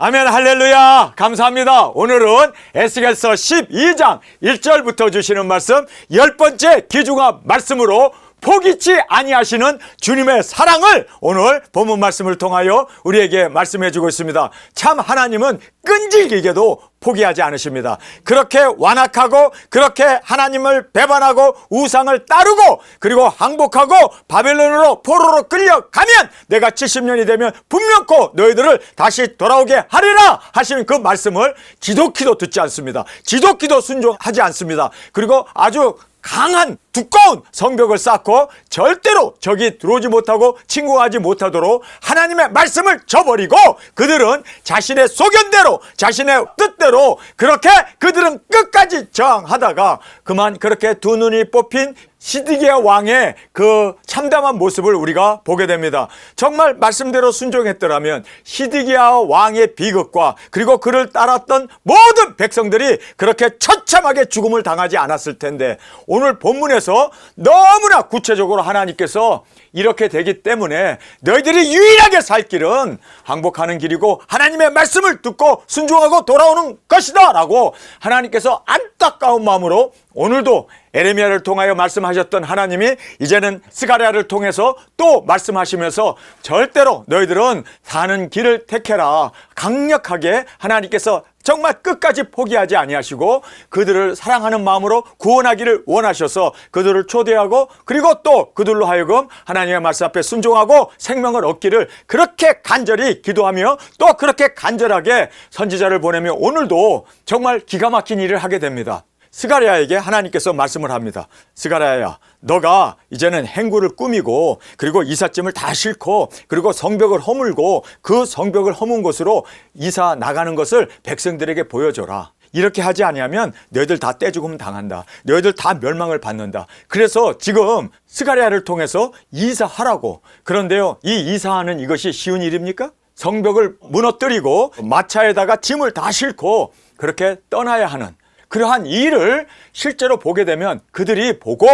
아멘. 할렐루야. 감사합니다. 오늘은 에스겔서 12장 1절부터 주시는 말씀 10번째 귀중한 말씀으로 포기치 아니하시는 주님의 사랑을 오늘 본문 말씀을 통하여 우리에게 말씀해 주고 있습니다. 참 하나님은 끈질기게도 포기하지 않으십니다. 그렇게 완악하고 그렇게 하나님을 배반하고 우상을 따르고 그리고 항복하고 바벨론으로 포로로 끌려가면 내가 70년이 되면 분명코 너희들을 다시 돌아오게 하리라 하시는 그 말씀을 지독히도 듣지 않습니다. 지독히도 순종하지 않습니다. 그리고 아주 강한 두꺼운 성벽을 쌓고 절대로 적이 들어오지 못하고 침공하지 못하도록 하나님의 말씀을 저버리고 그들은 자신의 소견대로 자신의 뜻대로 그렇게 그들은 끝까지 저항하다가 그만 그렇게 두 눈이 뽑힌 시드기야 왕의 그 참담한 모습을 우리가 보게 됩니다. 정말 말씀대로 순종했더라면 시드기야 왕의 비극과 그리고 그를 따랐던 모든 백성들이 그렇게 처참하게 죽음을 당하지 않았을 텐데 오늘 본문에서 너무나 구체적으로 하나님께서 이렇게 되기 때문에 너희들이 유일하게 살 길은 항복하는 길이고 하나님의 말씀을 듣고 순종하고 돌아오는 것이다 라고 하나님께서 안타까운 마음으로 오늘도 에레미야를 통하여 말씀하셨던 하나님이 이제는 스가랴를 통해서 또 말씀하시면서 절대로 너희들은 사는 길을 택해라 강력하게 하나님께서 정말 끝까지 포기하지 아니하시고 그들을 사랑하는 마음으로 구원하기를 원하셔서 그들을 초대하고 그리고 또 그들로 하여금 하나님의 말씀 앞에 순종하고 생명을 얻기를 그렇게 간절히 기도하며 또 그렇게 간절하게 선지자를 보내며 오늘도 정말 기가 막힌 일을 하게 됩니다. 스가랴에게 하나님께서 말씀을 합니다. 스가랴야, 너가 이제는 행구를 꾸미고 그리고 이삿짐을 다 싣고 그리고 성벽을 허물고 그 성벽을 허문 곳으로 이사 나가는 것을 백성들에게 보여줘라. 이렇게 하지 아니하면 너희들 다 떼죽음 당한다. 너희들 다 멸망을 받는다. 그래서 지금 스가랴를 통해서 이사하라고. 그런데요, 이 이사하는 이것이 쉬운 일입니까? 성벽을 무너뜨리고 마차에다가 짐을 다 싣고 그렇게 떠나야 하는 그러한 일을 실제로 보게 되면 그들이 보고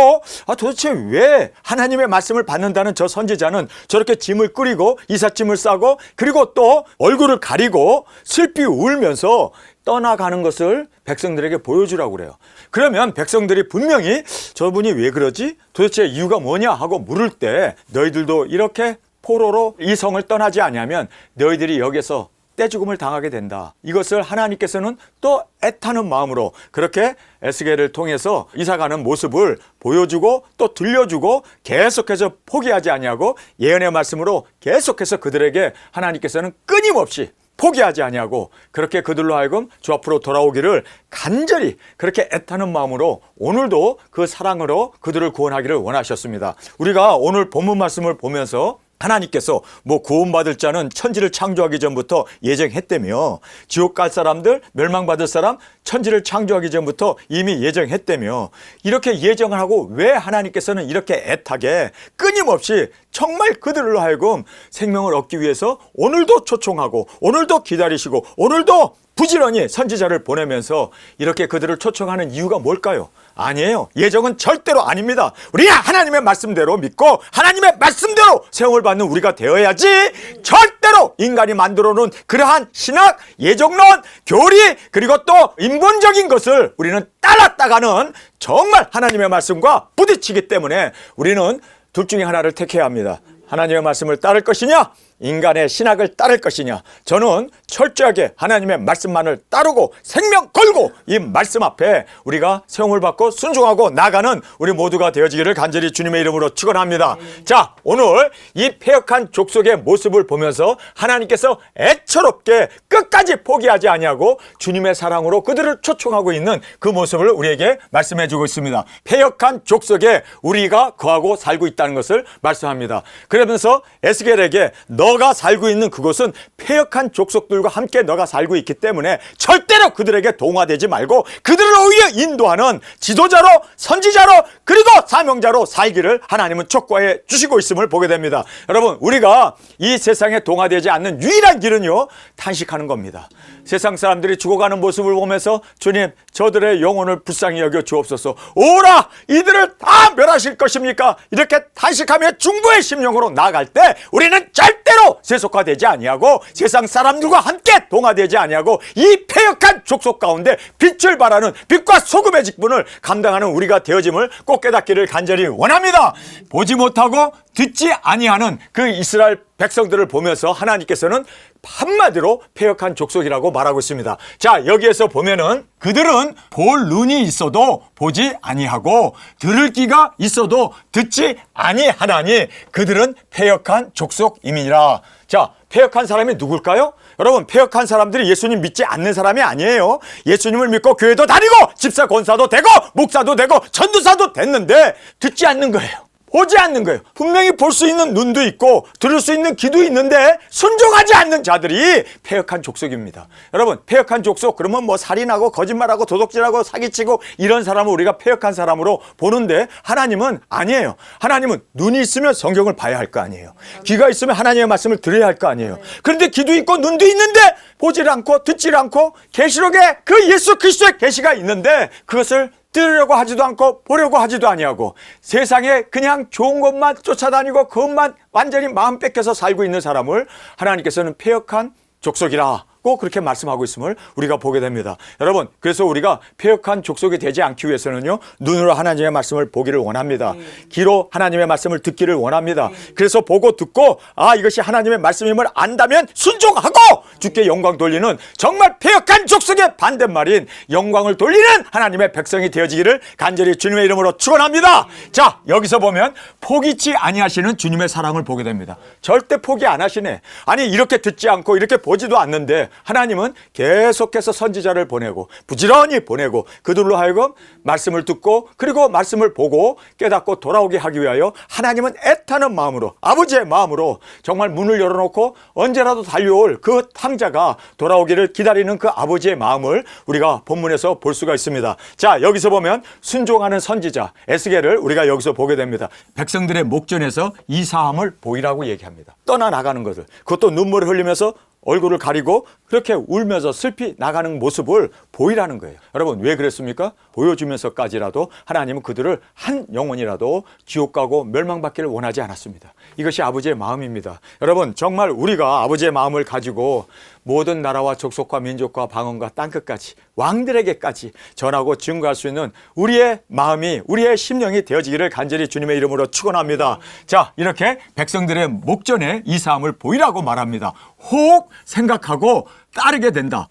도대체 왜 하나님의 말씀을 받는다는 저 선지자는 저렇게 짐을 꾸리고 이삿짐을 싸고 그리고 또 얼굴을 가리고 슬피 울면서 떠나가는 것을 백성들에게 보여주라고 그래요. 그러면 백성들이 분명히 저분이 왜 그러지? 도대체 이유가 뭐냐 하고 물을 때 너희들도 이렇게 포로로 이 성을 떠나지 않으면 너희들이 여기서 떼죽음을 당하게 된다. 이것을 하나님께서는 또 애타는 마음으로 그렇게 에스겔을 통해서 이사가는 모습을 보여주고 또 들려주고 계속해서 포기하지 아니하고 예언의 말씀으로 계속해서 그들에게 하나님께서는 끊임없이 포기하지 아니하고 그렇게 그들로 하여금 주 앞으로 돌아오기를 간절히 그렇게 애타는 마음으로 오늘도 그 사랑으로 그들을 구원하기를 원하셨습니다. 우리가 오늘 본문 말씀을 보면서 하나님께서 구원받을 자는 천지를 창조하기 전부터 예정했다며 지옥 갈 사람들 멸망받을 사람 천지를 창조하기 전부터 이미 예정했다며 이렇게 예정을 하고 왜 하나님께서는 이렇게 애타게 끊임없이 정말 그들로 하여금 생명을 얻기 위해서 오늘도 초청하고 오늘도 기다리시고 오늘도 부지런히 선지자를 보내면서 이렇게 그들을 초청하는 이유가 뭘까요? 아니에요. 예정은 절대로 아닙니다. 우리가 하나님의 말씀대로 믿고 하나님의 말씀대로 세움을 받는 우리가 되어야지 절대로 인간이 만들어 놓은 그러한 신학, 예정론, 교리 그리고 또 인본적인 것을 우리는 따랐다가는 정말 하나님의 말씀과 부딪히기 때문에 우리는 둘 중에 하나를 택해야 합니다. 하나님의 말씀을 따를 것이냐 인간의 신학을 따를 것이냐. 저는 철저하게 하나님의 말씀만을 따르고 생명 걸고 이 말씀 앞에 우리가 세움을 받고 순종하고 나가는 우리 모두가 되어지기를 간절히 주님의 이름으로 축원합니다. 자, 오늘 이 패역한 족속의 모습을 보면서 하나님께서 애처롭게 끝까지 포기하지 아니하고 주님의 사랑으로 그들을 초청하고 있는 그 모습을 우리에게 말씀해 주고 있습니다. 패역한 족속에 우리가 거하고 살고 있다는 것을 말씀합니다. 그러면서 에스겔에게 너가 살고 있는 그곳은 패역한 족속들과 함께 너가 살고 있기 때문에 절대로 그들에게 동화되지 말고 그들을 오히려 인도하는 지도자로 선지자로 그리고 사명자로 살기를 하나님은 촉구해 주시고 있음을 보게 됩니다. 여러분, 우리가 이 세상에 동화되지 않는 유일한 길은요, 탄식하는 겁니다. 세상 사람들이 죽어가는 모습을 보면서 주님, 저들의 영혼을 불쌍히 여겨 주옵소서. 오라, 이들을 다 멸하실 것입니까? 이렇게 탄식하며 중보의 심령으로 나아갈 때 우리는 절대로 하나도 세속화되지 아니하고 세상 사람들과 함께 동화되지 아니하고 이 패역한 족속 가운데 빛을 발하는 빛과 소금의 직분을 감당하는 우리가 되어짐을 꼭 깨닫기를 간절히 원합니다. 보지 못하고 듣지 아니하는 그 이스라엘 백성들을 보면서 하나님께서는 한마디로 패역한 족속이라고 말하고 있습니다. 자, 여기에서 보면은 그들은 볼 눈이 있어도 보지 아니하고 들을 귀가 있어도 듣지 아니하나니 그들은 패역한 족속임이니라. 자, 패역한 사람이 누굴까요? 여러분, 패역한 사람들이 예수님 믿지 않는 사람이 아니에요. 예수님을 믿고 교회도 다니고 집사 권사도 되고 목사도 되고 전도사도 됐는데 듣지 않는 거예요. 보지 않는 거예요. 분명히 볼 수 있는 눈도 있고 들을 수 있는 귀도 있는데 순종하지 않는 자들이 패역한 족속입니다. 여러분, 패역한 족속 그러면 뭐 살인하고 거짓말하고 도둑질하고 사기치고 이런 사람을 우리가 패역한 사람으로 보는데 하나님은 아니에요. 하나님은 눈이 있으면 성경을 봐야 할 거 아니에요. 귀가 있으면 하나님의 말씀을 들어야 할 거 아니에요. 그런데 귀도 있고 눈도 있는데 보질 않고 듣질 않고 계시록에 그 예수 그리스도의 계시가 있는데 그것을 들으려고 하지도 않고 보려고 하지도 아니하고 세상에 그냥 좋은 것만 쫓아다니고 그것만 완전히 마음 뺏겨서 살고 있는 사람을 하나님께서는 패역한 족속이라고 그렇게 말씀하고 있음을 우리가 보게 됩니다. 여러분, 그래서 우리가 패역한 족속이 되지 않기 위해서는요, 눈으로 하나님의 말씀을 보기를 원합니다. 귀로 하나님의 말씀을 듣기를 원합니다. 그래서 보고 듣고 이것이 하나님의 말씀임을 안다면 순종하고 주께 영광 돌리는 정말 패역한 족속의 반대말인 영광을 돌리는 하나님의 백성이 되어지기를 간절히 주님의 이름으로 축원합니다. 자, 여기서 보면 포기치 아니하시는 주님의 사랑을 보게 됩니다. 절대 포기 안 하시네. 아니, 이렇게 듣지 않고 이렇게 보지도 않는데 하나님은 계속해서 선지자를 보내고 부지런히 보내고 그들로 하여금 말씀을 듣고 그리고 말씀을 보고 깨닫고 돌아오게 하기 위하여 하나님은 애타는 마음으로 아버지의 마음으로 정말 문을 열어놓고 언제라도 달려올 그 탕자가 돌아오기를 기다리는 그 아버지의 마음을 우리가 본문에서 볼 수가 있습니다. 자, 여기서 보면 순종하는 선지자 에스겔을 우리가 여기서 보게 됩니다. 백성들의 목전에서 이 사함을 보이라고 얘기합니다. 떠나나가는 것을, 그것도 눈물을 흘리면서 얼굴을 가리고 그렇게 울면서 슬피 나가는 모습을 보이라는 거예요. 여러분, 왜 그랬습니까? 보여주면서까지라도 하나님은 그들을 한 영혼이라도 지옥 가고 멸망받기를 원하지 않았습니다. 이것이 아버지의 마음입니다. 여러분, 정말 우리가 아버지의 마음을 가지고 모든 나라와 족속과 민족과 방언과 땅끝까지 왕들에게까지 전하고 증거할 수 있는 우리의 마음이 우리의 심령이 되어지기를 간절히 주님의 이름으로 축원합니다. 자, 이렇게 백성들의 목전에 이 사함을 보이라고 말합니다. 혹 생각하고 따르게 된다.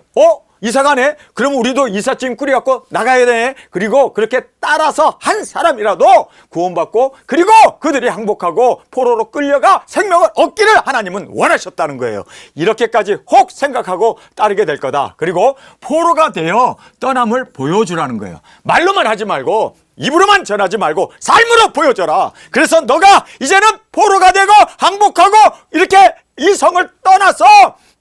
이사가네? 그럼 우리도 이삿짐 꾸려갖고 나가야 되네. 그리고 그렇게 따라서 한 사람이라도 구원받고 그리고 그들이 항복하고 포로로 끌려가 생명을 얻기를 하나님은 원하셨다는 거예요. 이렇게까지 혹 생각하고 따르게 될 거다. 그리고 포로가 되어 떠남을 보여주라는 거예요. 말로만 하지 말고 입으로만 전하지 말고 삶으로 보여줘라. 그래서 너가 이제는 포로가 되고 항복하고 이렇게 이 성을 떠나서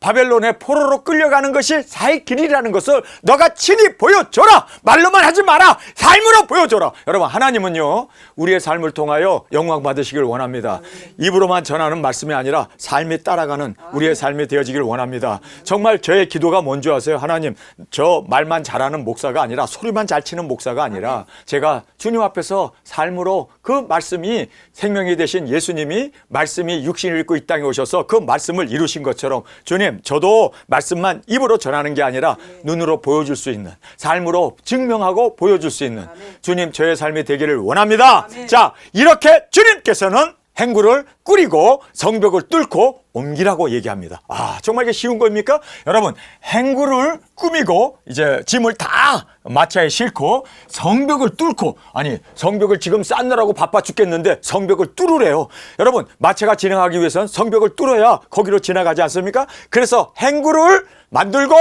바벨론의 포로로 끌려가는 것이 살 길이라는 것을 너가 친히 보여줘라. 말로만 하지 마라. 삶으로 보여줘라. 여러분, 하나님은요, 우리의 삶을 통하여 영광 받으시길 원합니다. 입으로만 전하는 말씀이 아니라 삶이 따라가는 우리의 삶이 되어지길 원합니다. 정말 저의 기도가 뭔지 아세요? 하나님, 저 말만 잘하는 목사가 아니라 소리만 잘 치는 목사가 아니라 제가 주님 앞에서 삶으로 그 말씀이 생명이 되신 예수님이 말씀이 육신을 입고 이 땅에 오셔서 그 말씀을 이루신 것처럼 주님, 저도 말씀만 입으로 전하는 게 아니라 눈으로 보여줄 수 있는, 삶으로 증명하고 보여줄 수 있는 주님, 저의 삶이 되기를 원합니다. 자, 이렇게 주님께서는 행구를 꾸리고 성벽을 뚫고 옮기라고 얘기합니다. 정말 이게 쉬운 겁니까? 여러분, 행구를 꾸미고 이제 짐을 다 마차에 싣고 성벽을 뚫고, 아니 성벽을 지금 쌓느라고 바빠 죽겠는데 성벽을 뚫으래요. 여러분, 마차가 진행하기 위해서는 성벽을 뚫어야 거기로 지나가지 않습니까? 그래서 행구를 만들고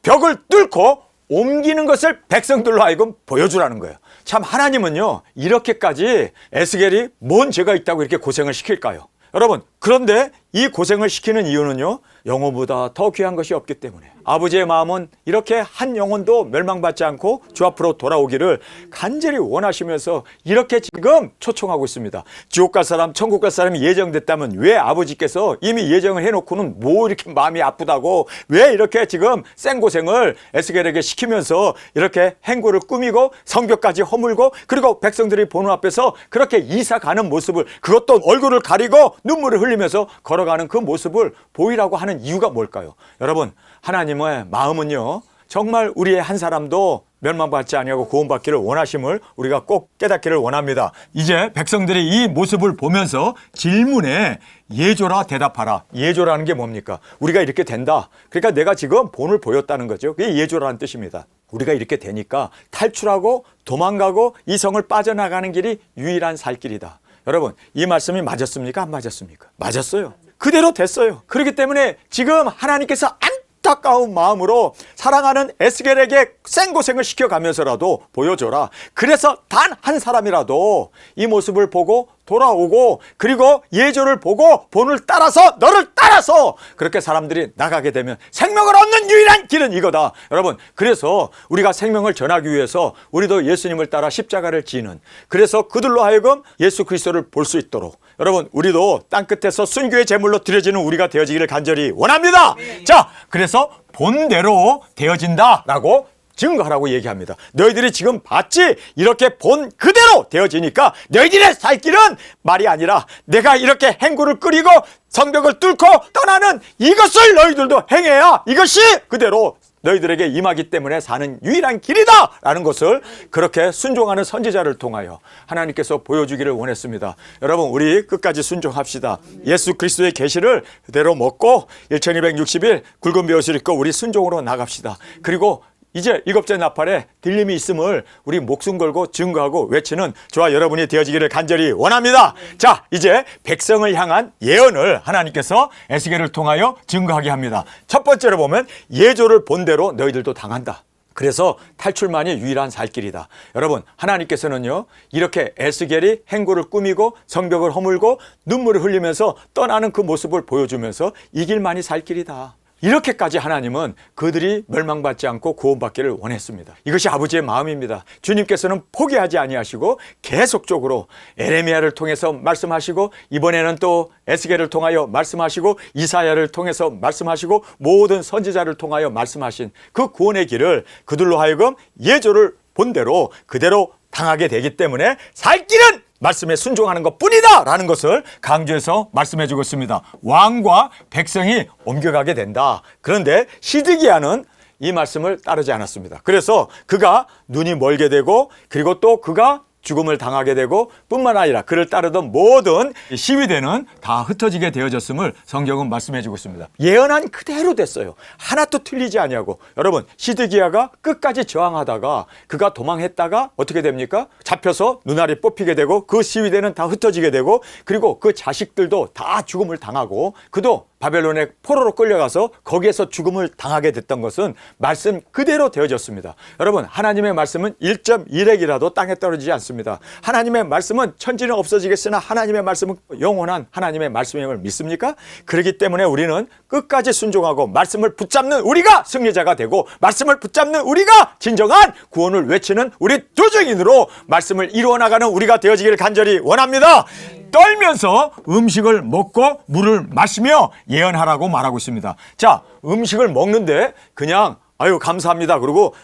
벽을 뚫고 옮기는 것을 백성들로 하여금 보여주라는 거예요. 참, 하나님은요, 이렇게까지 에스겔이 뭔 죄가 있다고 이렇게 고생을 시킬까요? 여러분, 그런데 이 고생을 시키는 이유는요, 영혼보다 더 귀한 것이 없기 때문에 아버지의 마음은 이렇게 한 영혼도 멸망받지 않고 주 앞으로 돌아오기를 간절히 원하시면서 이렇게 지금 초청하고 있습니다. 지옥 갈 사람, 천국 갈 사람이 예정됐다면 왜 아버지께서 이미 예정을 해놓고는 뭐 이렇게 마음이 아프다고 왜 이렇게 지금 생고생을 에스겔에게 시키면서 이렇게 행구를 꾸미고 성벽까지 허물고 그리고 백성들이 보는 앞에서 그렇게 이사 가는 모습을, 그것도 얼굴을 가리고 눈물을 흘리면서 걸어 걸어가는 그 모습을 보이라고 하는 이유가 뭘까요? 여러분, 하나님의 마음은요, 정말 우리의 한 사람도 멸망받지 아니하고 구원받기를 원하심을 우리가 꼭 깨닫기를 원합니다. 이제 백성들이 이 모습을 보면서 질문에 예조라 대답하라. 예조라는 게 뭡니까? 우리가 이렇게 된다. 그러니까 내가 지금 본을 보였다는 거죠. 그게 예조라는 뜻입니다. 우리가 이렇게 되니까 탈출하고 도망가고 이 성을 빠져나가는 길이 유일한 살 길이다. 여러분, 이 말씀이 맞았습니까? 안 맞았습니까? 맞았어요. 그대로 됐어요. 그렇기 때문에 지금 하나님께서 안타까운 마음으로 사랑하는 에스겔에게 생고생을 시켜가면서라도 보여줘라. 그래서 단 한 사람이라도 이 모습을 보고 돌아오고 그리고 예조를 보고 본을 따라서 너를 따라서 그렇게 사람들이 나가게 되면 생명을 얻는 유일한 길은 이거다. 여러분, 그래서 우리가 생명을 전하기 위해서 우리도 예수님을 따라 십자가를 지는, 그래서 그들로 하여금 예수 그리스도를 볼 수 있도록 여러분, 우리도 땅끝에서 순교의 제물로 드려지는 우리가 되어지기를 간절히 원합니다. 자, 그래서 본대로 되어진다라고 증거하라고 얘기합니다. 너희들이 지금 봤지? 이렇게 본 그대로 되어지니까 너희들의 살 길은 말이 아니라 내가 이렇게 행구를 끓이고 성벽을 뚫고 떠나는 이것을 너희들도 행해야 이것이 그대로 너희들에게 임하기 때문에 사는 유일한 길이다 라는 것을 그렇게 순종하는 선지자를 통하여 하나님께서 보여주기를 원했습니다. 여러분, 우리 끝까지 순종합시다. 예수 그리스도의 계시를 그대로 먹고 1260일 굵은 벼옷을 입고 우리 순종으로 나갑시다. 그리고 이제 일곱째 나팔에 들림이 있음을 우리 목숨 걸고 증거하고 외치는 저와 여러분이 되어지기를 간절히 원합니다. 자, 이제 백성을 향한 예언을 하나님께서 에스겔을 통하여 증거하게 합니다. 첫 번째로 보면 예조를 본 대로 너희들도 당한다. 그래서 탈출만이 유일한 살 길이다. 여러분, 하나님께서는요, 이렇게 에스겔이 행구를 꾸미고 성벽을 허물고 눈물을 흘리면서 떠나는 그 모습을 보여주면서 이 길만이 살 길이다. 이렇게까지 하나님은 그들이 멸망받지 않고 구원받기를 원했습니다. 이것이 아버지의 마음입니다. 주님께서는 포기하지 아니하시고 계속적으로 에레미야를 통해서 말씀하시고 이번에는 또 에스겔을 통하여 말씀하시고 이사야를 통해서 말씀하시고 모든 선지자를 통하여 말씀하신 그 구원의 길을 그들로 하여금 예조를 본 대로 그대로 당하게 되기 때문에 살 길은 말씀에 순종하는 것뿐이다 라는 것을 강조해서 말씀해 주고 있습니다. 왕과 백성이 옮겨가게 된다. 그런데 시드기야는 이 말씀을 따르지 않았습니다. 그래서 그가 눈이 멀게 되고 그리고 또 그가 죽음을 당하게 되고 뿐만 아니라 그를 따르던 모든 시위대는 다 흩어지게 되어졌음을 성경은 말씀해 주고 있습니다. 예언한 그대로 됐어요. 하나도 틀리지 아니하고. 여러분, 시드기야가 끝까지 저항하다가 그가 도망했다가 어떻게 됩니까? 잡혀서 눈알이 뽑히게 되고 그 시위대는 다 흩어지게 되고 그리고 그 자식들도 다 죽음을 당하고 그도 바벨론의 포로로 끌려가서 거기에서 죽음을 당하게 됐던 것은 말씀 그대로 되어졌습니다. 여러분, 하나님의 말씀은 1.1핵이라도 땅에 떨어지지 않습니다. 하나님의 말씀은 천지는 없어지겠으나 하나님의 말씀은 영원한 하나님의 말씀임을 믿습니까? 그렇기 때문에 우리는 끝까지 순종하고 말씀을 붙잡는 우리가 승리자가 되고 말씀을 붙잡는 우리가 진정한 구원을 외치는 우리 도중인으로 말씀을 이루어나가는 우리가 되어지기를 간절히 원합니다. 떨면서 음식을 먹고 물을 마시며 예언하라고 말하고 있습니다. 자, 음식을 먹는데 그냥 아유 감사합니다 그리고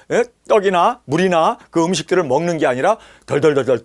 떡이나 물이나 그 음식들을 먹는 게 아니라 덜덜덜덜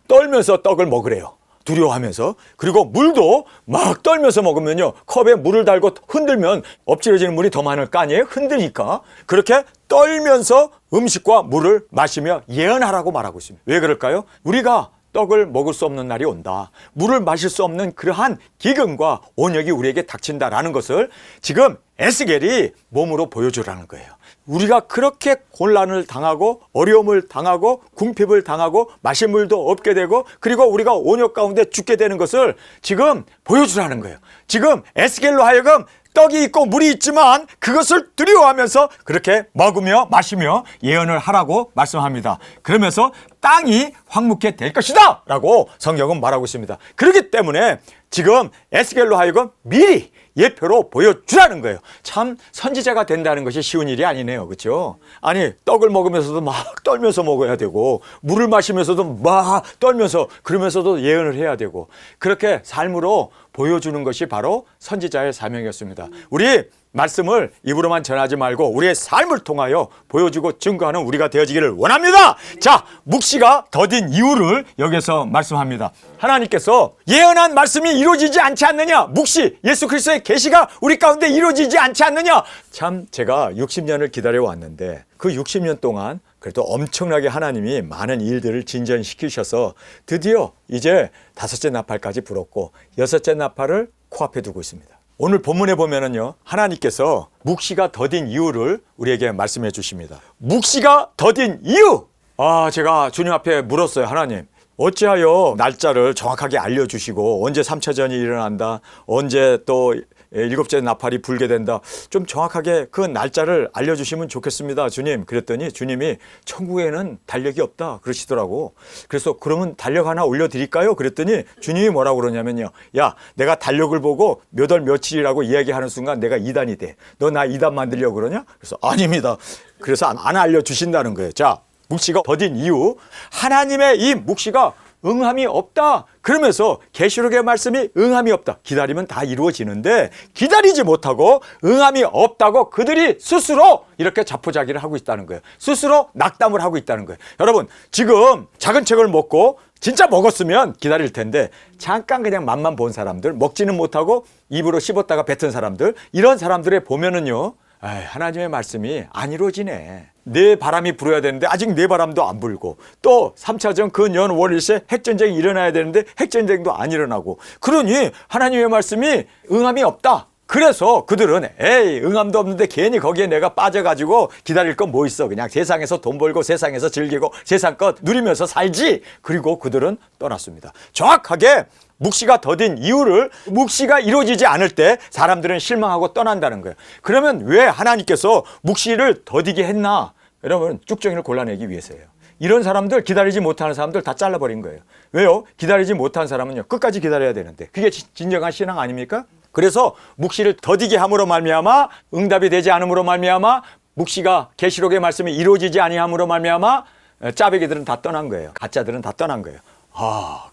떨면서 떡을 먹으래요. 두려워하면서. 그리고 물도 막 떨면서 먹으면요, 컵에 물을 달고 흔들면 엎질러지는 물이 더 많을 거 아니에요? 흔드니까. 그렇게 떨면서 음식과 물을 마시며 예언하라고 말하고 있습니다. 왜 그럴까요? 우리가 떡을 먹을 수 없는 날이 온다. 물을 마실 수 없는 그러한 기근과 온역이 우리에게 닥친다라는 것을 지금 에스겔이 몸으로 보여주라는 거예요. 우리가 그렇게 곤란을 당하고 어려움을 당하고 궁핍을 당하고 마실 물도 없게 되고 그리고 우리가 온역 가운데 죽게 되는 것을 지금 보여주라는 거예요. 지금 에스겔로 하여금 떡이 있고 물이 있지만 그것을 두려워하면서 그렇게 먹으며 마시며 예언을 하라고 말씀합니다. 그러면서 땅이 황무케 될 것이다 라고 성경은 말하고 있습니다. 그렇기 때문에 지금 에스겔로 하여금 미리 예표로 보여주라는 거예요. 참 선지자가 된다는 것이 쉬운 일이 아니네요. 그렇죠? 아니, 떡을 먹으면서도 막 떨면서 먹어야 되고 물을 마시면서도 막 떨면서 그러면서도 예언을 해야 되고 그렇게 삶으로 보여주는 것이 바로 선지자의 사명이었습니다. 우리 말씀을 입으로만 전하지 말고 우리의 삶을 통하여 보여주고 증거하는 우리가 되어지기를 원합니다. 자, 묵시가 더딘 이유를 여기서 말씀합니다. 하나님께서 예언한 말씀이 이루어지지 않지 않느냐? 묵시, 예수 그리스도의 계시가 우리 가운데 이루어지지 않지 않느냐? 참 제가 60년을 기다려왔는데 그 60년 동안 그래도 엄청나게 하나님이 많은 일들을 진전시키셔서 드디어 이제 5째 나팔까지 불었고 6째 나팔을 코앞에 두고 있습니다. 오늘 본문에 보면은요, 하나님께서 묵시가 더딘 이유를 우리에게 말씀해 주십니다. 묵시가 더딘 이유! 제가 주님 앞에 물었어요. 하나님, 어찌하여 날짜를 정확하게 알려주시고 언제 3차전이 일어난다, 언제 또 7째 나팔이 불게 된다, 좀 정확하게 그 날짜를 알려주시면 좋겠습니다, 주님. 그랬더니 주님이 천국에는 달력이 없다 그러시더라고. 그래서 그러면 달력 하나 올려드릴까요? 그랬더니 주님이 뭐라고 그러냐면요, 야, 내가 달력을 보고 몇 월 며칠이라고 이야기하는 순간 내가 이단이 돼. 너 나 이단 만들려고 그러냐? 그래서 아닙니다. 그래서 안 알려주신다는 거예요. 자, 묵시가 더딘 이유, 하나님의 이 묵시가 응함이 없다. 그러면서 계시록의 말씀이 응함이 없다. 기다리면 다 이루어지는데 기다리지 못하고 응함이 없다고 그들이 스스로 이렇게 자포자기를 하고 있다는 거예요. 스스로 낙담을 하고 있다는 거예요. 여러분, 지금 작은 책을 먹고 진짜 먹었으면 기다릴 텐데 잠깐 그냥 맛만 본 사람들, 먹지는 못하고 입으로 씹었다가 뱉은 사람들, 이런 사람들의 보면은요, 하나님의 말씀이 안 이루어지네. 내 바람이 불어야 되는데 아직 내 바람도 안 불고, 또 3차전 그 년 월일세 핵전쟁이 일어나야 되는데 핵전쟁도 안 일어나고, 그러니 하나님의 말씀이 응함이 없다. 그래서 그들은 응함도 없는데 괜히 거기에 내가 빠져가지고 기다릴 건 뭐 있어. 그냥 세상에서 돈 벌고 세상에서 즐기고 세상 것 누리면서 살지. 그리고 그들은 떠났습니다. 정확하게 묵시가 더딘 이유를, 묵시가 이루어지지 않을 때 사람들은 실망하고 떠난다는 거예요. 그러면 왜 하나님께서 묵시를 더디게 했나? 여러분, 쭉정이를 골라내기 위해서예요. 이런 사람들, 기다리지 못하는 사람들 다 잘라버린 거예요. 왜요? 기다리지 못한 사람은요, 끝까지 기다려야 되는데 그게 진정한 신앙 아닙니까? 그래서 묵시를 더디게 함으로 말미암아, 응답이 되지 않음으로 말미암아, 묵시가 계시록의 말씀이 이루어지지 아니함으로 말미암아 짜배기들은 다 떠난 거예요. 가짜들은 다 떠난 거예요.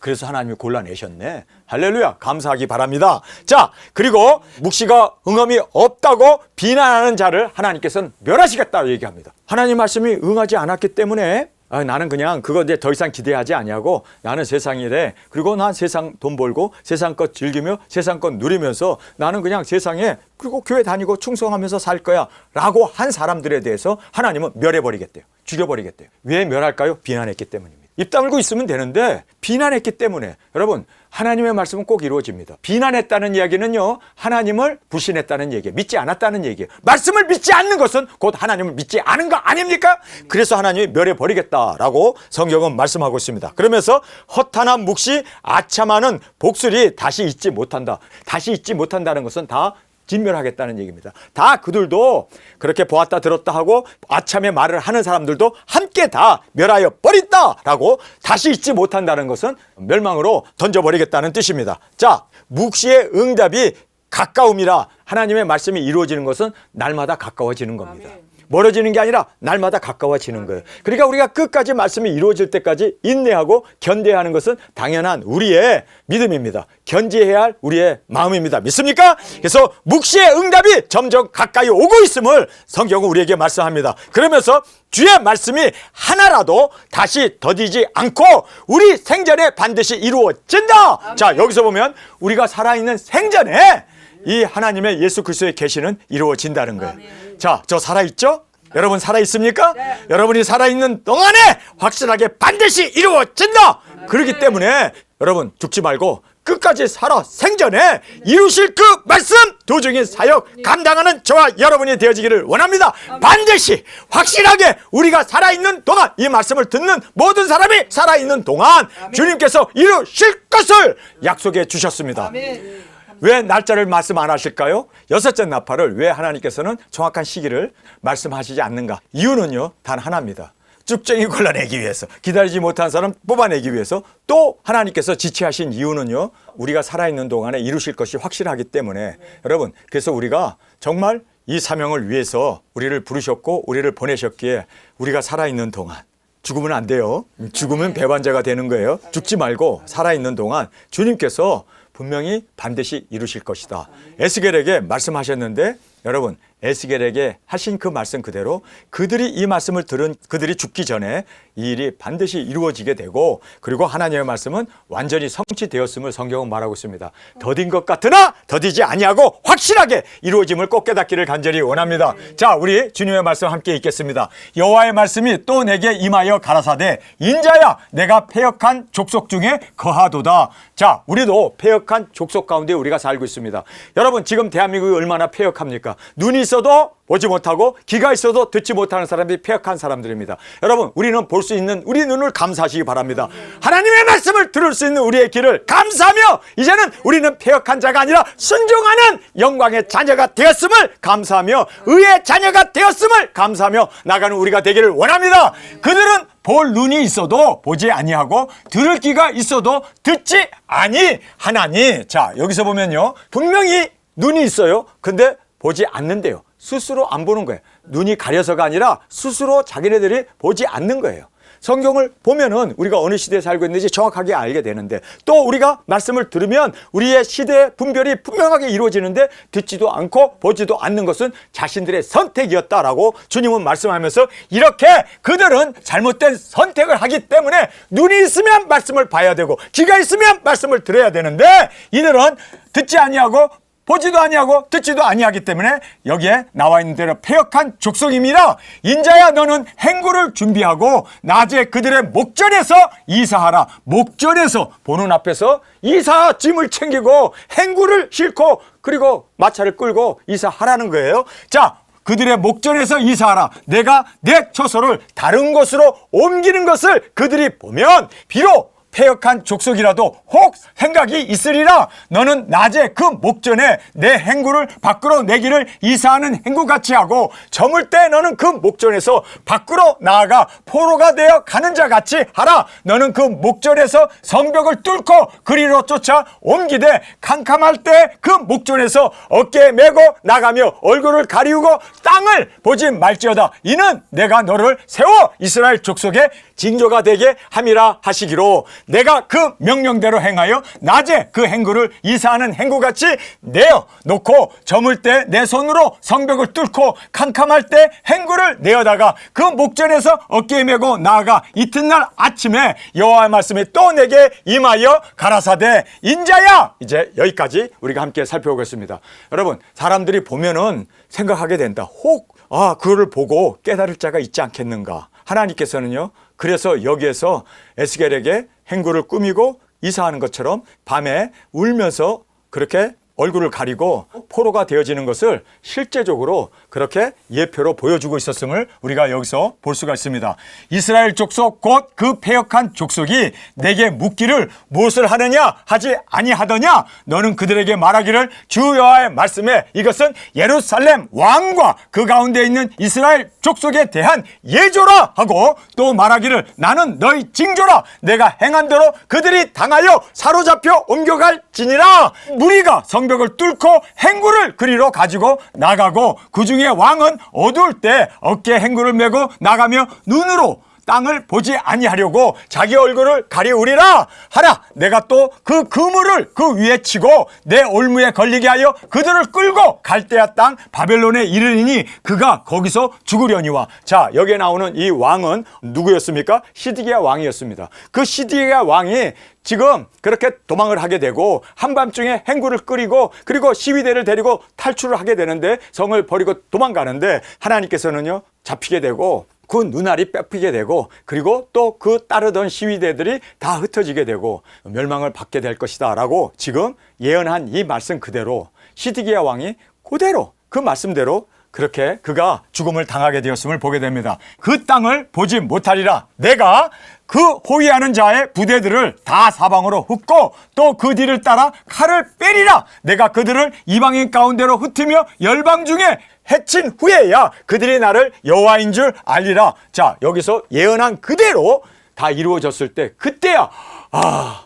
그래서 하나님이 골라내셨네. 할렐루야, 감사하기 바랍니다. 자, 그리고 묵시가 응함이 없다고 비난하는 자를 하나님께서는 멸하시겠다고 얘기합니다. 하나님 말씀이 응하지 않았기 때문에 나는 그냥 그거 이제 더 이상 기대하지 아니하고 나는 세상이래. 그리고 난 세상 돈 벌고 세상 것 즐기며 세상 것 누리면서 나는 그냥 세상에, 그리고 교회 다니고 충성하면서 살 거야 라고 한 사람들에 대해서 하나님은 멸해버리겠대요. 죽여버리겠대요. 왜 멸할까요? 비난했기 때문입니다. 입 다물고 있으면 되는데 비난했기 때문에. 여러분, 하나님의 말씀은 꼭 이루어집니다. 비난했다는 이야기는요, 하나님을 불신했다는 얘기예요. 믿지 않았다는 얘기예요. 말씀을 믿지 않는 것은 곧 하나님을 믿지 않은 거 아닙니까? 그래서 하나님이 멸해버리겠다라고 성경은 말씀하고 있습니다. 그러면서 허탄한 묵시, 아참하는 복술이 다시 잊지 못한다. 다시 잊지 못한다는 것은 다 진멸하겠다는 얘기입니다. 다 그들도 그렇게 보았다 들었다 하고 아참의 말을 하는 사람들도 함께 다 멸하여 버린다라고, 다시 잊지 못한다는 것은 멸망으로 던져버리겠다는 뜻입니다. 자, 묵시의 응답이 가까움이라, 하나님의 말씀이 이루어지는 것은 날마다 가까워지는 겁니다. 멀어지는 게 아니라 날마다 가까워지는 거예요. 그러니까 우리가 끝까지 말씀이 이루어질 때까지 인내하고 견뎌야 하는 것은 당연한 우리의 믿음입니다. 견지해야 할 우리의 마음입니다. 믿습니까? 그래서 묵시의 응답이 점점 가까이 오고 있음을 성경은 우리에게 말씀합니다. 그러면서 주의 말씀이 하나라도 다시 더디지 않고 우리 생전에 반드시 이루어진다. 자, 여기서 보면 우리가 살아있는 생전에 이 하나님의 예수 그리스도의 계시는 이루어진다는 거예요. 자, 저 살아있죠? 여러분 살아있습니까? 네. 여러분이 살아있는 동안에 확실하게 반드시 이루어진다. 그렇기 때문에 여러분 죽지 말고 끝까지 살아 생전에 이루실 그 말씀 도중인 사역 감당하는 저와 여러분이 되어지기를 원합니다. 반드시 확실하게 우리가 살아있는 동안, 이 말씀을 듣는 모든 사람이 살아있는 동안 주님께서 이루실 것을 약속해 주셨습니다. 아멘. 왜 날짜를 말씀 안 하실까요? 6째 나팔을 왜 하나님께서는 정확한 시기를 말씀하시지 않는가? 이유는요, 단 하나입니다. 쭉정이 골라내기 위해서, 기다리지 못한 사람 뽑아내기 위해서. 또 하나님께서 지체하신 이유는요, 우리가 살아있는 동안에 이루실 것이 확실하기 때문에. 여러분, 그래서 우리가 정말 이 사명을 위해서 우리를 부르셨고 우리를 보내셨기에 우리가 살아있는 동안, 죽으면 안 돼요. 죽으면 배반자가 되는 거예요. 죽지 말고 살아있는 동안 주님께서 분명히 반드시 이루실 것이다. 에스겔에게 말씀하셨는데 여러분, 에스겔에게 하신 그 말씀 그대로 그들이 이 말씀을 들은 그들이 죽기 전에 이 일이 반드시 이루어지게 되고, 그리고 하나님의 말씀은 완전히 성취되었음을 성경은 말하고 있습니다. 더딘 것 같으나 더디지 아니하고 확실하게 이루어짐을 꼭 깨닫기를 간절히 원합니다. 자, 우리 주님의 말씀 함께 읽겠습니다. 여호와의 말씀이 또 내게 임하여 가라사대, 인자야 내가 패역한 족속 중에 거하도다. 자, 우리도 패역한 족속 가운데 우리가 살고 있습니다. 여러분, 지금 대한민국이 얼마나 패역합니까? 눈이 있어도 보지 못하고 귀가 있어도 듣지 못하는 사람들이 패역한 사람들입니다. 여러분, 우리는 볼 수 있는 우리 눈을 감사하시기 바랍니다. 하나님의 말씀을 들을 수 있는 우리의 귀를 감사하며, 이제는 우리는 패역한 자가 아니라 순종하는 영광의 자녀가 되었음을 감사하며, 의의 자녀가 되었음을 감사하며 나가는 우리가 되기를 원합니다. 그들은 볼 눈이 있어도 보지 아니하고 들을 귀가 있어도 듣지 아니하나니. 자, 여기서 보면요, 분명히 눈이 있어요. 근데 보지 않는데요. 스스로 안 보는 거예요. 눈이 가려서가 아니라 스스로 자기네들이 보지 않는 거예요. 성경을 보면은 우리가 어느 시대에 살고 있는지 정확하게 알게 되는데, 또 우리가 말씀을 들으면 우리의 시대의 분별이 분명하게 이루어지는데, 듣지도 않고 보지도 않는 것은 자신들의 선택이었다라고 주님은 말씀하면서, 이렇게 그들은 잘못된 선택을 하기 때문에 눈이 있으면 말씀을 봐야 되고 귀가 있으면 말씀을 들어야 되는데, 이들은 듣지 아니하고 보지도 아니하고 듣지도 아니하기 때문에 여기에 나와 있는 대로 패역한 족속임이라. 인자야 너는 행구를 준비하고 낮에 그들의 목전에서 이사하라. 목전에서, 보는 앞에서 이사 짐을 챙기고 행구를 싣고 그리고 마차를 끌고 이사하라는 거예요. 자, 그들의 목전에서 이사하라. 내가 내 처소를 다른 곳으로 옮기는 것을 그들이 보면 비록 패역한 족속이라도 혹 생각이 있으리라. 너는 낮에 그 목전에 내 행구를 밖으로 내기를 이사하는 행구같이 하고, 저물 때 너는 그 목전에서 밖으로 나아가 포로가 되어 가는 자 같이 하라. 너는 그 목전에서 성벽을 뚫고 그리로 쫓아 옮기되, 캄캄할 때 그 목전에서 어깨에 메고 나가며 얼굴을 가리우고 땅을 보지 말지어다. 이는 내가 너를 세워 이스라엘 족속의 징조가 되게 함이라 하시기로, 내가 그 명령대로 행하여 낮에 그 행구를 이사하는 행구같이 내어 놓고, 저물 때 내 손으로 성벽을 뚫고 캄캄할 때 행구를 내어다가 그 목전에서 어깨에 메고 나아가 이튿날 아침에 여호와의 말씀이 또 내게 임하여 가라사대, 인자야. 이제 여기까지 우리가 함께 살펴보겠습니다. 여러분, 사람들이 보면은 생각하게 된다. 혹 그거를 보고 깨달을 자가 있지 않겠는가. 하나님께서는요, 그래서 여기에서 에스겔에게 행구를 꾸미고 이사하는 것처럼 밤에 울면서 그렇게 얼굴을 가리고 포로가 되어지는 것을 실제적으로 그렇게 예표로 보여주고 있었음을 우리가 여기서 볼 수가 있습니다. 이스라엘 족속 곧 그 패역한 족속이 내게 묻기를 무엇을 하느냐 하지 아니하더냐. 너는 그들에게 말하기를 주 여호와의 말씀에 이것은 예루살렘 왕과 그 가운데 있는 이스라엘 족속에 대한 예조라 하고, 또 말하기를 나는 너희 징조라. 내가 행한 대로 그들이 당하여 사로잡혀 옮겨갈지니라. 무리가 성벽을 뚫고 행구를 그리로 가지고 나가고, 그 중에 왕은 어두울 때 어깨에 행구를 메고 나가며 눈으로 땅을 보지 아니하려고 자기 얼굴을 가리우리라 하라. 내가 또 그 그물을 그 위에 치고 내 올무에 걸리게 하여 그들을 끌고 갈대아 땅 바벨론에 이르리니 그가 거기서 죽으려니와. 자, 여기에 나오는 이 왕은 누구였습니까? 시드기야 왕이었습니다. 그 시드기야 왕이 지금 그렇게 도망을 하게 되고 한밤중에 행구를 끓이고 그리고 시위대를 데리고 탈출을 하게 되는데, 성을 버리고 도망가는데 하나님께서는요 잡히게 되고 그 눈알이 뺏기게 되고, 그리고 또 그 따르던 시위대들이 다 흩어지게 되고 멸망을 받게 될 것이다 라고 지금 예언한 이 말씀 그대로 시드기야 왕이 그대로 그 말씀대로 그렇게 그가 죽음을 당하게 되었음을 보게 됩니다. 그 땅을 보지 못하리라. 내가 그 호위하는 자의 부대들을 다 사방으로 흩고 또 그 뒤를 따라 칼을 빼리라. 내가 그들을 이방인 가운데로 흩으며 열방 중에 해친 후에야 그들이 나를 여호와인 줄 알리라. 자, 여기서 예언한 그대로 다 이루어졌을 때, 그때야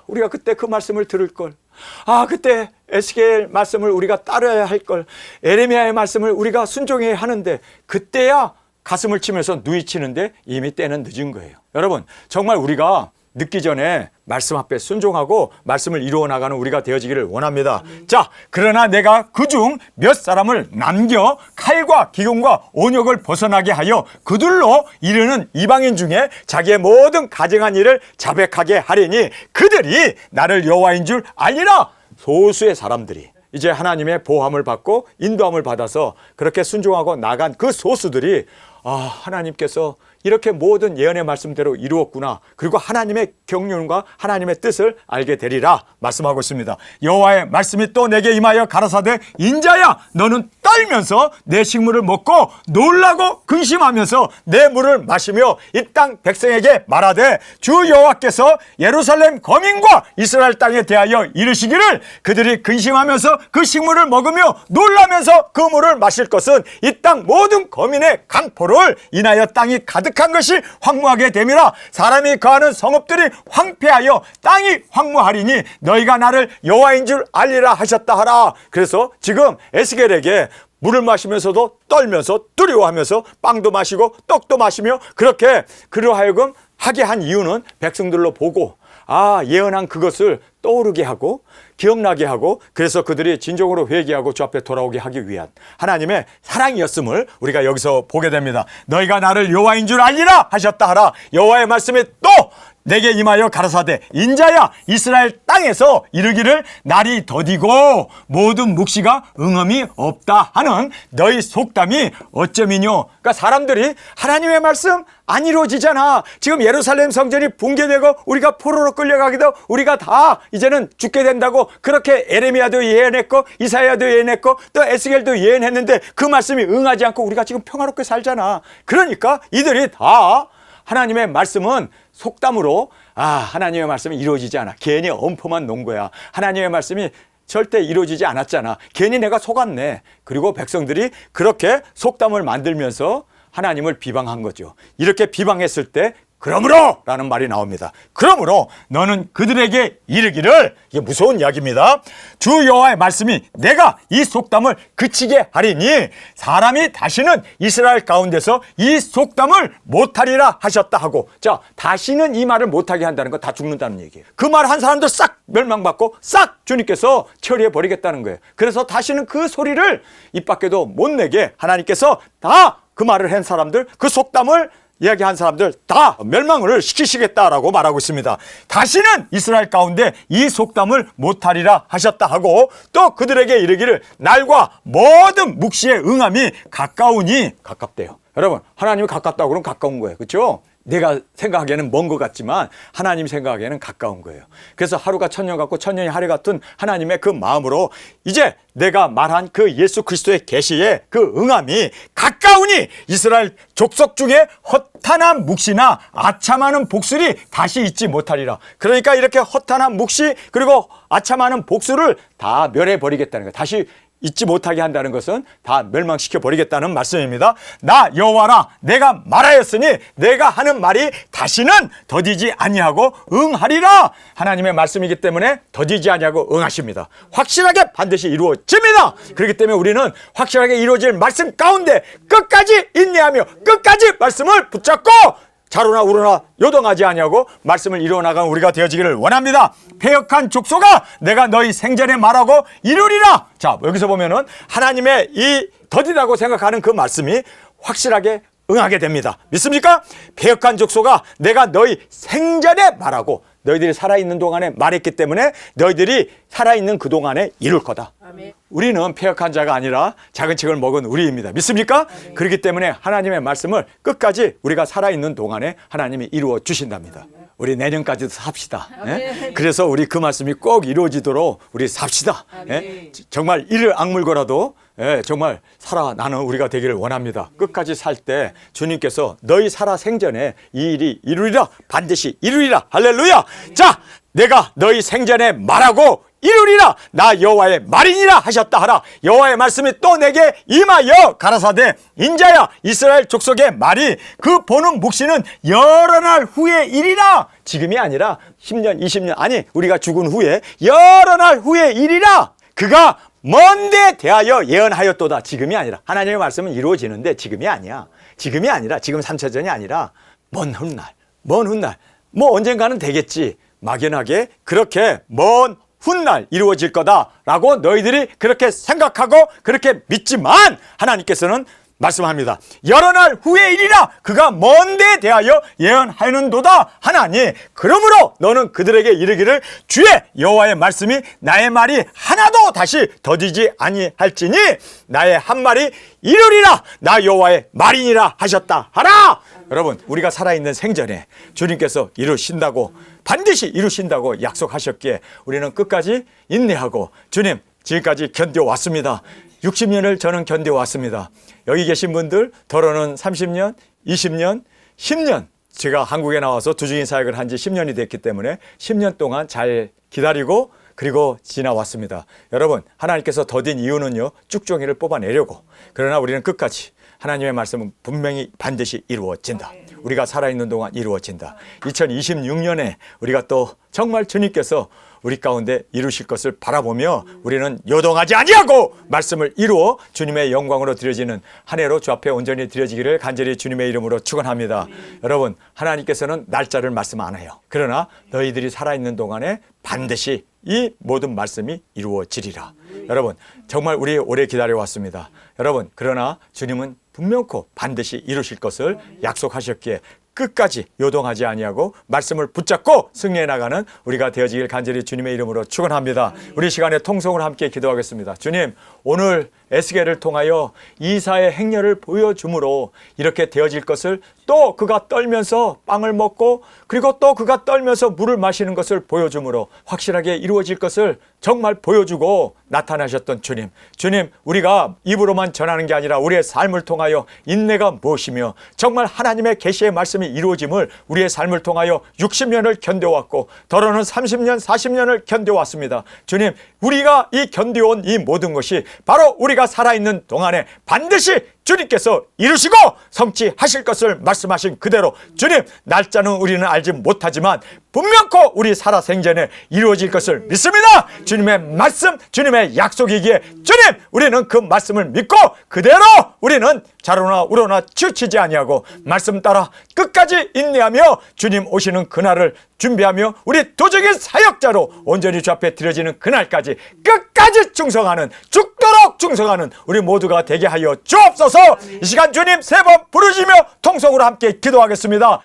우리가 그때 그 말씀을 들을 걸, 그때 에스겔 말씀을 우리가 따라야 할 걸, 에레미야의 말씀을 우리가 순종해야 하는데, 그때야 가슴을 치면서 누이치는데 이미 때는 늦은 거예요. 여러분, 정말 우리가 늦기 전에 말씀 앞에 순종하고 말씀을 이루어 나가는 우리가 되어지기를 원합니다. 자, 그러나 내가 그중 몇 사람을 남겨 칼과 기근과 온역을 벗어나게 하여 그들로 이르는 이방인 중에 자기의 모든 가증한 일을 자백하게 하리니 그들이 나를 여호와인 줄 알리라. 소수의 사람들이 이제 하나님의 보호함을 받고 인도함을 받아서 그렇게 순종하고 나간 그 소수들이 하나님께서 이렇게 모든 예언의 말씀대로 이루었구나. 그리고 하나님의 경륜과 하나님의 뜻을 알게 되리라 말씀하고 있습니다. 여호와의 말씀이 또 내게 임하여 가라사대 인자야 너는 떨면서 내 식물을 먹고 놀라고 근심하면서 내 물을 마시며 이 땅 백성에게 말하되 주 여호와께서 예루살렘 거민과 이스라엘 땅에 대하여 이르시기를 그들이 근심하면서 그 식물을 먹으며 놀라면서 그 물을 마실 것은 이 땅 모든 거민의 강포를 인하여 땅이 가득한 것이 황무하게 됨이라. 사람이 거하는 성읍들이 황폐하여 땅이 황무하리니 너희가 나를 여호와인 줄 알리라 하셨다 하라. 그래서 지금 에스겔에게 물을 마시면서도 떨면서 두려워하면서 빵도 마시고 떡도 마시며 그렇게 그로 하여금 하게 한 이유는 백성들로 보고 예언한 그것을 떠오르게 하고 기억나게 하고 그래서 그들이 진정으로 회개하고 주 앞에 돌아오게 하기 위한 하나님의 사랑이었음을 우리가 여기서 보게 됩니다. 너희가 나를 여호와인 줄 알리라 하셨다 하라. 여호와의 말씀이 또 내게 임하여 가라사대 인자야 이스라엘 땅에서 이르기를 날이 더디고 모든 묵시가 응음이 없다 하는 너희 속담이 어쩌미뇨. 그러니까 사람들이 하나님의 말씀 안 이루어지잖아. 지금 예루살렘 성전이 붕괴되고 우리가 포로로 끌려가기도 우리가 다 이제는 죽게 된다고 그렇게 에레미야도 예언했고 이사야도 예언했고 또 에스겔도 예언했는데 그 말씀이 응하지 않고 우리가 지금 평화롭게 살잖아. 그러니까 이들이 다 하나님의 말씀은 속담으로 하나님의 말씀이 이루어지지 않아. 괜히 엄포만 놓은 거야. 하나님의 말씀이 절대 이루어지지 않았잖아. 괜히 내가 속았네. 그리고 백성들이 그렇게 속담을 만들면서 하나님을 비방한 거죠. 이렇게 비방했을 때 그러므로 라는 말이 나옵니다. 그러므로 너는 그들에게 이르기를, 이게 무서운 이야기입니다. 주 여호와의 말씀이 내가 이 속담을 그치게 하리니 사람이 다시는 이스라엘 가운데서 이 속담을 못하리라 하셨다 하고, 자, 다시는 이 말을 못하게 한다는 거 다 죽는다는 얘기예요. 그 말 한 사람들 싹 멸망받고 싹 주님께서 처리해 버리겠다는 거예요. 그래서 다시는 그 소리를 입 밖에도 못 내게 하나님께서 다 그 말을 한 사람들, 그 속담을 이야기한 사람들 다 멸망을 시키시겠다라고 말하고 있습니다. 다시는 이스라엘 가운데 이 속담을 못하리라 하셨다 하고, 또 그들에게 이르기를 날과 모든 묵시의 응함이 가까우니, 가깝대요. 여러분, 하나님이 가깝다고 그러면 가까운 거예요. 그렇죠? 내가 생각하기에는 먼 것 같지만 하나님 생각하기에는 가까운 거예요. 그래서 하루가 천년 같고 천년이 하루 같은 하나님의 그 마음으로 이제 내가 말한 그 예수 그리스도의 계시의 그 응함이 가까우니 이스라엘 족속 중에 허탄한 묵시나 아참하는 복술이 다시 있지 못하리라. 그러니까 이렇게 허탄한 묵시 그리고 아참하는 복술을 다 멸해버리겠다는 거예요. 다시 잊지 못하게 한다는 것은 다 멸망시켜 버리겠다는 말씀입니다. 나 여호와라 내가 말하였으니 내가 하는 말이 다시는 더디지 아니하고 응하리라. 하나님의 말씀이기 때문에 더디지 아니하고 응하십니다. 확실하게 반드시 이루어집니다. 그렇기 때문에 우리는 확실하게 이루어질 말씀 가운데 끝까지 인내하며 끝까지 말씀을 붙잡고 자로나 우로나 요동하지 아니하고 말씀을 이루어나간 우리가 되어지기를 원합니다. 패역한 족속아 내가 너희 생전에 말하고 이루리라. 자, 여기서 보면은 하나님의 이 더디다고 생각하는 그 말씀이 확실하게 응하게 됩니다. 믿습니까? 패역한 족속아 내가 너희 생전에 말하고, 너희들이 살아있는 동안에 말했기 때문에 너희들이 살아있는 그 동안에 이룰 거다. 아멘. 우리는 패역한 자가 아니라 작은 책을 먹은 우리입니다. 믿습니까? 아멘. 그렇기 때문에 하나님의 말씀을 끝까지 우리가 살아있는 동안에 하나님이 이루어 주신답니다. 아멘. 우리 내년까지도 삽시다. 예? 그래서 우리 그 말씀이 꼭 이루어지도록 우리 삽시다. 예? 정말 이를 악물고라도 정말 살아나는 우리가 되기를 원합니다. 끝까지 살 때 주님께서 너희 살아 생전에 이 일이 이루리라. 반드시 이루리라. 할렐루야. 자, 내가 너희 생전에 말하고 이루리라. 나 여호와의 말이니라 하셨다 하라. 여호와의 말씀이 또 내게 임하여 가라사대 인자야 이스라엘 족속의 말이 그 보는 묵시는 여러 날 후에 일이라. 지금이 아니라 10년 20년 아니 우리가 죽은 후에 여러 날 후에 일이라. 그가 먼데 대하여 예언하였도다. 지금이 아니라. 하나님의 말씀은 이루어지는데 지금이 아니야. 지금이 아니라 지금 3차전이 아니라 먼 훗날 뭐 언젠가는 되겠지. 막연하게 그렇게 먼 훗날 이루어질 거다라고 너희들이 그렇게 생각하고 그렇게 믿지만 하나님께서는 말씀합니다. 여러 날 후의 일이라 그가 먼데 대하여 예언하였는도다 하나니 그러므로 너는 그들에게 이르기를 주의 여호와의 말씀이 나의 말이 하나도 다시 더디지 아니할지니 나의 한 말이 이르리라 나 여호와의 말이니라 하셨다 하라. 여러분, 우리가 살아있는 생전에 주님께서 이루신다고, 반드시 이루신다고 약속하셨기에 우리는 끝까지 인내하고, 주님 지금까지 견뎌왔습니다. 60년을 저는 견뎌왔습니다. 여기 계신 분들 더러는 30년, 20년, 10년, 제가 한국에 나와서 두중인 사역을 한 지 10년이 됐기 때문에 10년 동안 잘 기다리고 그리고 지나왔습니다. 여러분, 하나님께서 더딘 이유는요, 쭉종이를 뽑아내려고. 그러나 우리는 끝까지 하나님의 말씀은 분명히 반드시 이루어진다. 우리가 살아있는 동안 이루어진다. 2026년에 우리가 또 정말 주님께서 우리 가운데 이루실 것을 바라보며 우리는 요동하지 아니하고 말씀을 이루어 주님의 영광으로 드려지는 한 해로 주 앞에 온전히 드려지기를 간절히 주님의 이름으로 축원합니다. 여러분, 하나님께서는 날짜를 말씀 안 해요. 그러나 너희들이 살아있는 동안에 반드시 이 모든 말씀이 이루어지리라. 여러분, 정말 우리 오래 기다려왔습니다. 여러분, 그러나 주님은 분명코 반드시 이루실 것을 약속하셨기에 끝까지 요동하지 아니하고 말씀을 붙잡고 승리해 나가는 우리가 되어지길 간절히 주님의 이름으로 축원합니다. 우리 시간에 통성을 함께 기도하겠습니다. 주님, 오늘 에스겔을 통하여 이사의 행렬을 보여줌으로 이렇게 되어질 것을, 또 그가 떨면서 빵을 먹고 그리고 또 그가 떨면서 물을 마시는 것을 보여줌으로 확실하게 이루어질 것을 정말 보여주고 나타나셨던 주님, 우리가 입으로만 전하는 게 아니라 우리의 삶을 통하여 인내가 무엇이며 정말 하나님의 계시의 말씀이 이루어짐을 우리의 삶을 통하여 60년을 견뎌왔고 더러는 30년, 40년을 견뎌왔습니다. 주님, 우리가 이 견뎌온 이 모든 것이 바로 우리가 살아있는 동안에 반드시 주님께서 이루시고 성취하실 것을 말씀하신 그대로, 주님, 날짜는 우리는 알지 못하지만 분명코 우리 살아생전에 이루어질 것을 믿습니다. 주님의 말씀, 주님의 약속이기에 주님, 우리는 그 말씀을 믿고 그대로 우리는 자로나 우로나 치우치지 아니하고 말씀 따라 끝까지 인내하며 주님 오시는 그날을 준비하며 우리 도적인 사역자로 온전히 주 앞에 드려지는 그날까지 끝까지 충성하는, 죽도록 충성하는 우리 모두가 되게 하여 주옵소서. 이 시간 주님 세 번 부르시며 통성으로 함께 기도하겠습니다.